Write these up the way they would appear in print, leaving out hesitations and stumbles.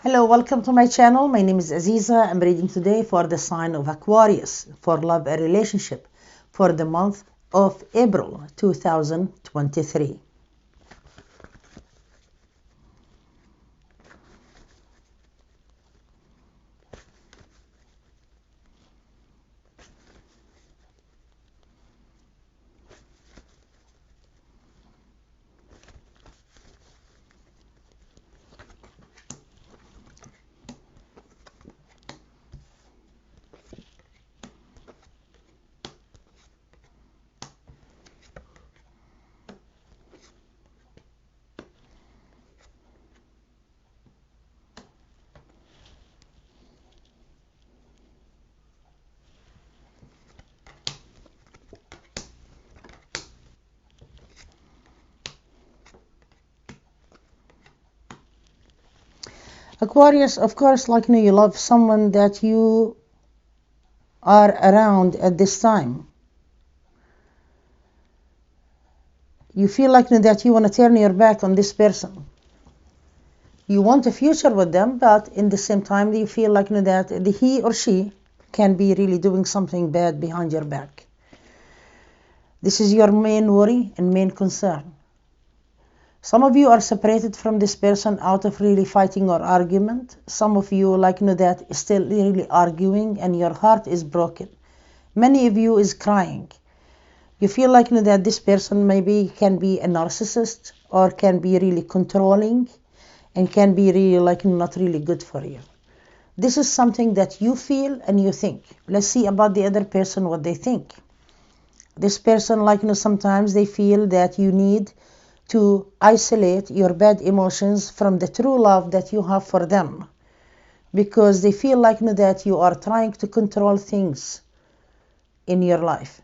Hello, welcome to my channel. My name is Aziza. I'm reading today for the sign of Aquarius for love and relationship for the month of April 2023. Aquarius, of course, you love someone that you are around at this time. You feel that you want to turn your back on this person. You want a future with them, but in the same time, you feel that he or she can be really doing something bad behind your back. This is your main worry and main concern. Some of you are separated from this person out of really fighting or argument. Some of you that is still really arguing and your heart is broken. Many of you is crying. You feel that this person maybe can be a narcissist or can be really controlling and can be really not really good for you. This is something that you feel and you think. Let's see about the other person what they think. This person sometimes they feel that you need to isolate your bad emotions from the true love that you have for them, because they feel that you are trying to control things in your life.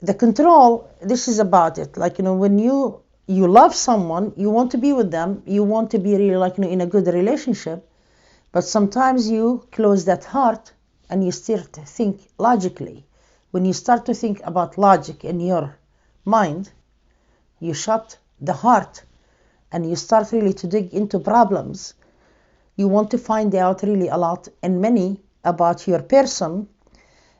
The control, this is about it. When you love someone, you want to be with them, you want to be really in a good relationship, but sometimes you close that heart and you start to think logically. When you start to think about logic in your mind, you shut the heart and you start really to dig into problems. You want to find out really a lot and many about your person,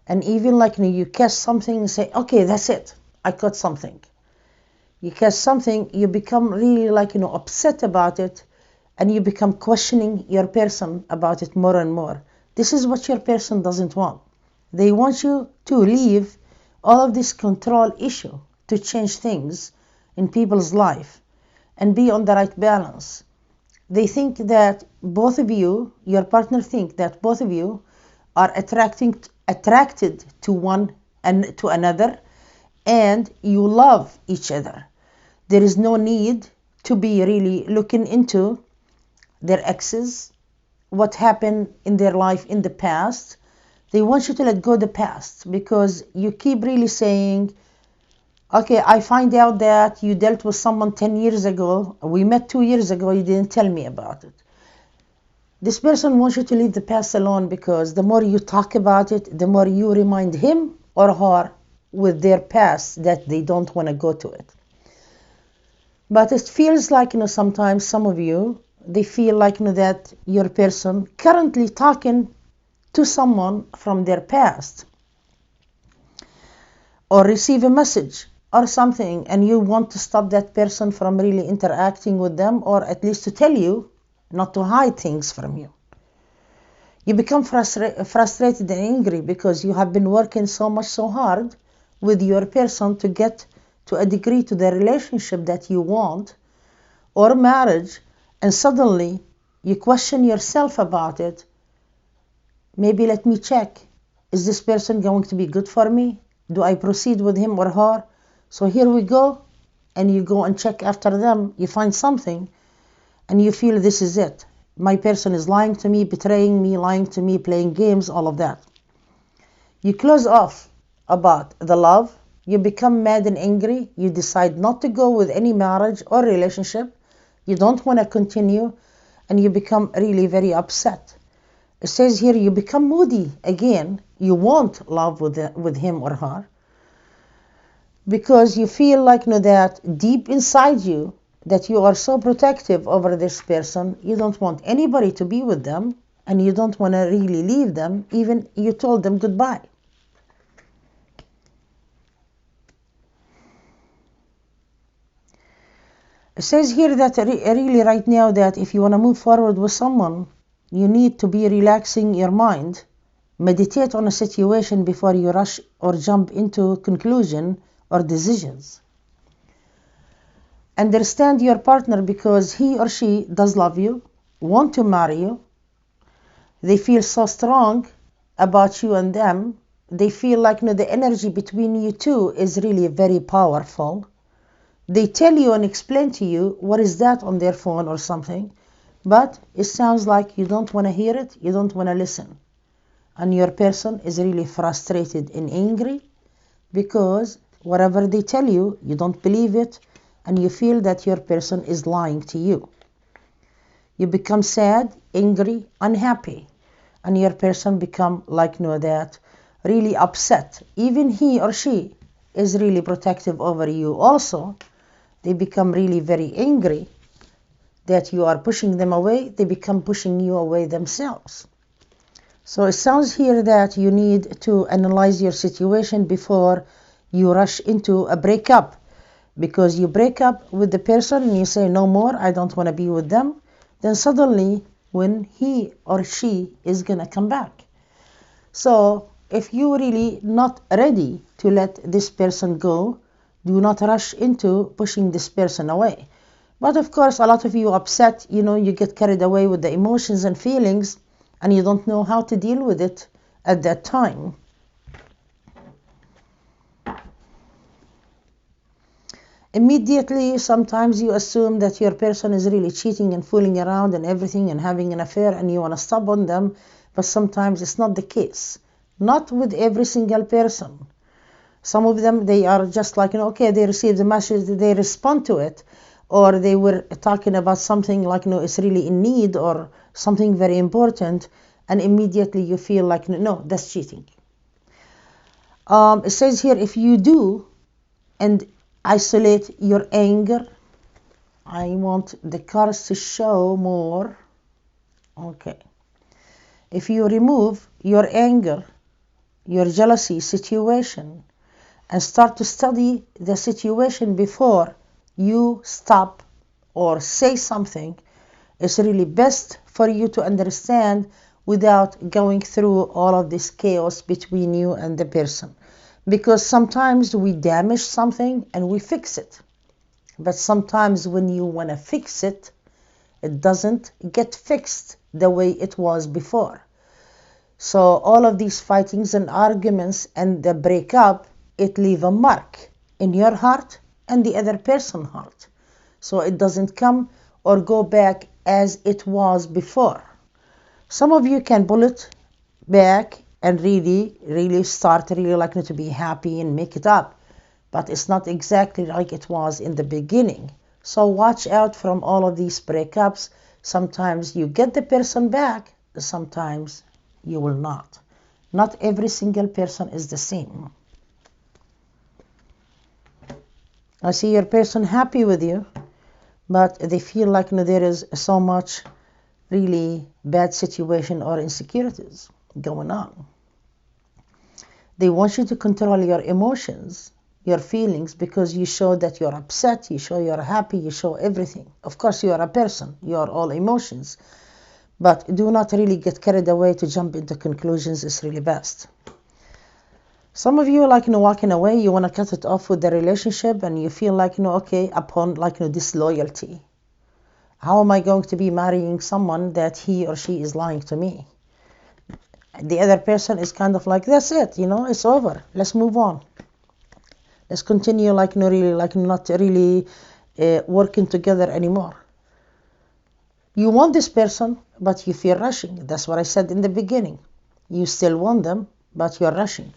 and even you catch something and say, okay, that's it, I caught something. You catch something, you become really upset about it, and you become questioning your person about it more and more. This is what your person doesn't want. They want you to leave all of this control issue, to change things in people's life and be on the right balance. They think that both of you, your partner think that both of you are attracted to one and to another, and you love each other. There is no need to be really looking into their exes, what happened in their life in the past. They want you to let go of the past, because you keep really saying, okay, I find out that you dealt with someone 10 years ago. We met 2 years ago. You didn't tell me about it. This person wants you to leave the past alone, because the more you talk about it, the more you remind him or her with their past that they don't want to go to it. But it feels sometimes some of you, they feel that your person currently talking to someone from their past, or receive a message or something, and you want to stop that person from really interacting with them, or at least to tell you not to hide things from you. You become frustrated and angry because you have been working so hard with your person to get to a degree to the relationship that you want, or marriage, and suddenly you question yourself about it. Maybe let me check. Is this person going to be good for me? Do I proceed with him or her? So here we go, and you go and check after them. You find something, and you feel this is it. My person is lying to me, betraying me, lying to me, playing games, all of that. You close off about the love. You become mad and angry. You decide not to go with any marriage or relationship. You don't want to continue, and you become really very upset. It says here you become moody again. You want love with him or her, because you feel that deep inside you that you are so protective over this person, you don't want anybody to be with them, and you don't want to really leave them, even you told them goodbye. It says here that really right now that if you want to move forward with someone, you need to be relaxing your mind, meditate on a situation before you rush or jump into conclusion or decisions. Understand your partner because he or she does love you, want to marry you. They feel so strong about you and them. They feel like the energy between you two is really very powerful. They tell you and explain to you what is that on their phone or something, but it sounds like you don't want to hear it, you don't want to listen. And your person is really frustrated and angry because whatever they tell you, you don't believe it, and you feel that your person is lying to you. You become sad, angry, unhappy, and your person become like that, really upset. Even he or she is really protective over you also. They become really very angry that you are pushing them away. They become pushing you away themselves. So it sounds here that you need to analyze your situation before you rush into a breakup. Because you break up with the person and you say, no more, I don't want to be with them. Then suddenly, when he or she is going to come back. So if you're really not ready to let this person go, do not rush into pushing this person away. But of course, a lot of you upset, you get carried away with the emotions and feelings, and you don't know how to deal with it at that time. Immediately, sometimes you assume that your person is really cheating and fooling around and everything and having an affair, and you want to stop on them, but sometimes it's not the case. Not with every single person. Some of them, they are just like, okay, they receive the message, they respond to it, or they were talking about something like, it's really in need or something very important, and immediately you feel like, no, that's cheating. It says here, if you do and isolate your anger, I want the cards to show more. Okay. If you remove your anger, your jealousy situation, and start to study the situation before you stop or say something, it's really best for you to understand without going through all of this chaos between you and the person. Because sometimes we damage something and we fix it. But sometimes when you want to fix it, it doesn't get fixed the way it was before. So all of these fightings and arguments and the breakup, it leave a mark in your heart and the other person's heart. So it doesn't come or go back as it was before. Some of you can pull it back and really start really like to be happy and make it up. But it's not exactly like it was in the beginning. So watch out from all of these breakups. Sometimes you get the person back, sometimes you will not. Not every single person is the same. I see your person happy with you, but they feel like there is so much really bad situation or insecurities going on. They want you to control your emotions, your feelings, because you show that you're upset, you show you're happy, you show everything. Of course, you are a person, you are all emotions, but do not really get carried away to jump into conclusions. It's really best. Some of you like walking away, you want to cut it off with the relationship, and you feel like okay, upon like disloyalty. How am I going to be marrying someone that he or she is lying to me? The other person is kind of like, that's it, it's over. Let's move on. Let's continue like not really working together anymore. You want this person, but you feel rushing. That's what I said in the beginning. You still want them, but you're rushing.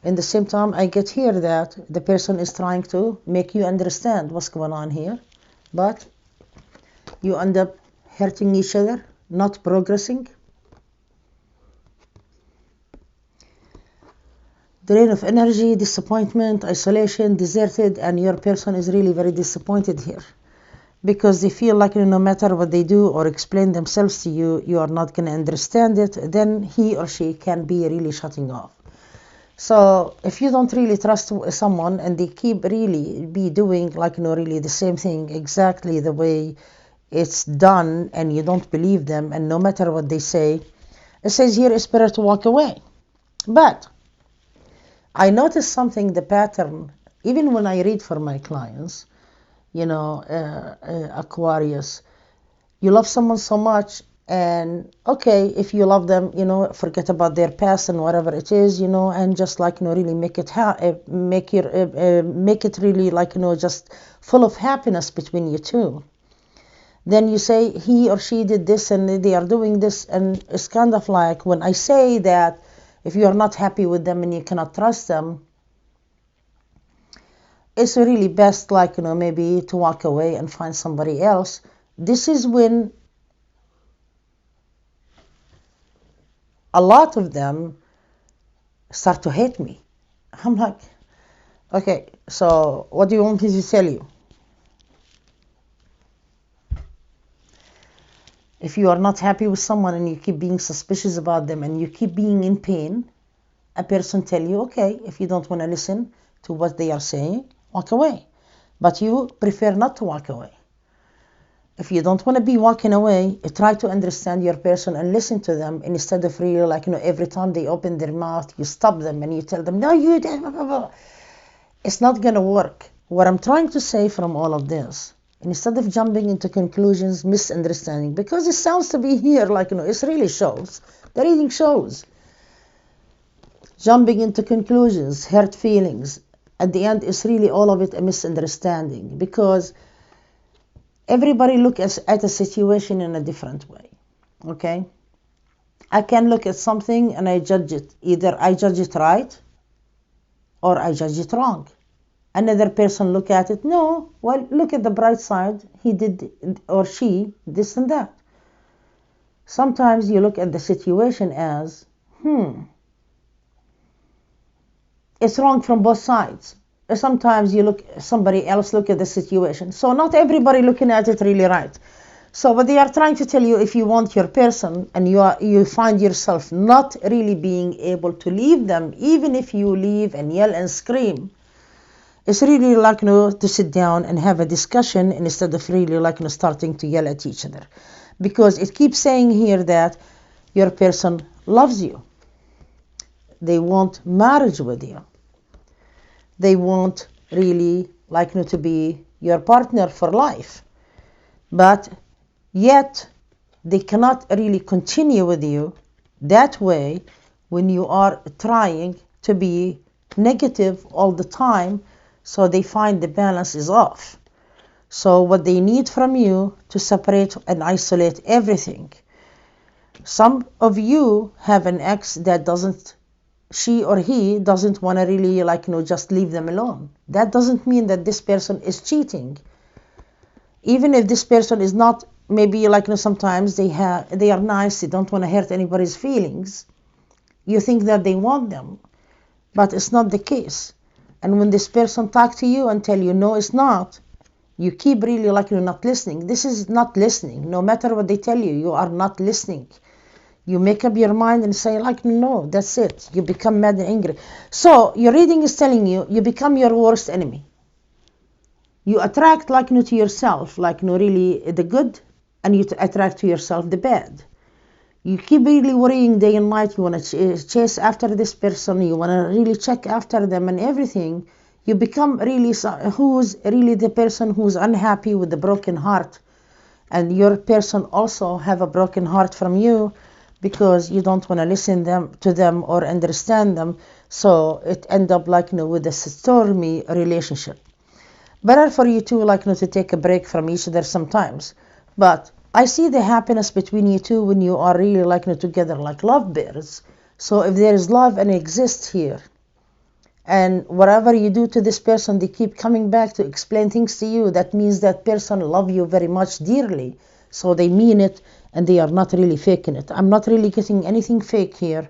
In the same time, I get here that the person is trying to make you understand what's going on here, but you end up hurting each other, not progressing. Drain of energy, disappointment, isolation, deserted, and your person is really very disappointed here. because they feel like no matter what they do or explain themselves to you, you are not going to understand it, then he or she can be really shutting off. So if you don't really trust someone and they keep really be doing really the same thing exactly the way it's done, and you don't believe them, and no matter what they say, it says here it's better to walk away. But I noticed something, the pattern, even when I read for my clients, Aquarius, you love someone so much, and okay, if you love them, forget about their past and whatever it is, and just really make it make it really just full of happiness between you two. Then you say he or she did this and they are doing this, and it's kind of like when I say that if you are not happy with them and you cannot trust them, it's really best maybe to walk away and find somebody else. This is when a lot of them start to hate me. I'm like, okay, so what do you want me to tell you? If you are not happy with someone and you keep being suspicious about them and you keep being in pain, a person tell you, okay, if you don't want to listen to what they are saying, walk away. But you prefer not to walk away. If you don't want to be walking away, try to understand your person and listen to them, instead of really every time they open their mouth, you stop them and you tell them, no, you did, blah, blah, blah. It's not going to work. What I'm trying to say from all of this, instead of jumping into conclusions, misunderstanding, because it sounds to be here it really shows. The reading shows. Jumping into conclusions, hurt feelings. At the end, it's really all of it a misunderstanding, because everybody looks at a situation in a different way. Okay? I can look at something and I judge it. Either I judge it right or I judge it wrong. Another person look at it, no, well, look at the bright side. He did or she this and that. Sometimes you look at the situation as, it's wrong from both sides. Sometimes somebody else look at the situation. So not everybody looking at it really right. So what they are trying to tell you, if you want your person and you find yourself not really being able to leave them, even if you leave and yell and scream, it's really to sit down and have a discussion instead of really starting to yell at each other. Because it keeps saying here that your person loves you. They want marriage with you. They want really to be your partner for life. But yet they cannot really continue with you that way when you are trying to be negative all the time. So they find the balance is off. So what they need from you to separate and isolate everything. Some of you have an ex that she or he doesn't want to really just leave them alone. That doesn't mean that this person is cheating. Even if this person is not, maybe sometimes they are nice, they don't want to hurt anybody's feelings. You think that they want them, but it's not the case. And when this person talk to you and tell you no, it's not, you keep really not listening. This is not listening. No matter what they tell you, you are not listening. You make up your mind and say no, that's it. You become mad and angry. So your reading is telling you, you become your worst enemy. You attract to yourself really the good, and you attract to yourself the bad. You keep really worrying day and night. You want to chase after this person. You want to really check after them and everything. You become really who's really the person who's unhappy with the broken heart. And your person also have a broken heart from you, because you don't want to listen to them or understand them. So it end up with a stormy relationship. Better for you two to take a break from each other sometimes. But I see the happiness between you two when you are really together like lovebirds. So if there is love and exists here, and whatever you do to this person, they keep coming back to explain things to you, that means that person love you very much dearly. So they mean it, and they are not really faking it. I'm not really getting anything fake here.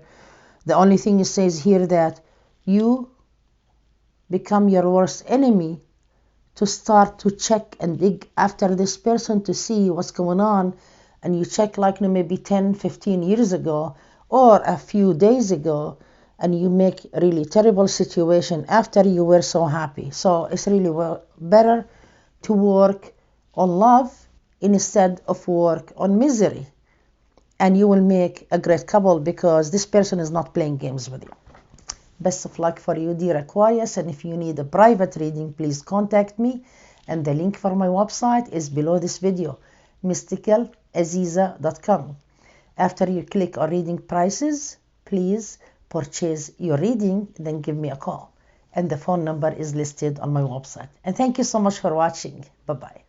The only thing it says here that you become your worst enemy to start to check and dig after this person to see what's going on, and you check like maybe 10, 15 years ago or a few days ago, and you make a really terrible situation after you were so happy. So it's really better to work on love instead of work on misery. And you will make a great couple because this person is not playing games with you. Best of luck for you, dear Aquarius. And if you need a private reading, please contact me. And the link for my website is below this video, mysticalaziza.com. After you click on reading prices, please purchase your reading, then give me a call. And the phone number is listed on my website. And thank you so much for watching. Bye-bye.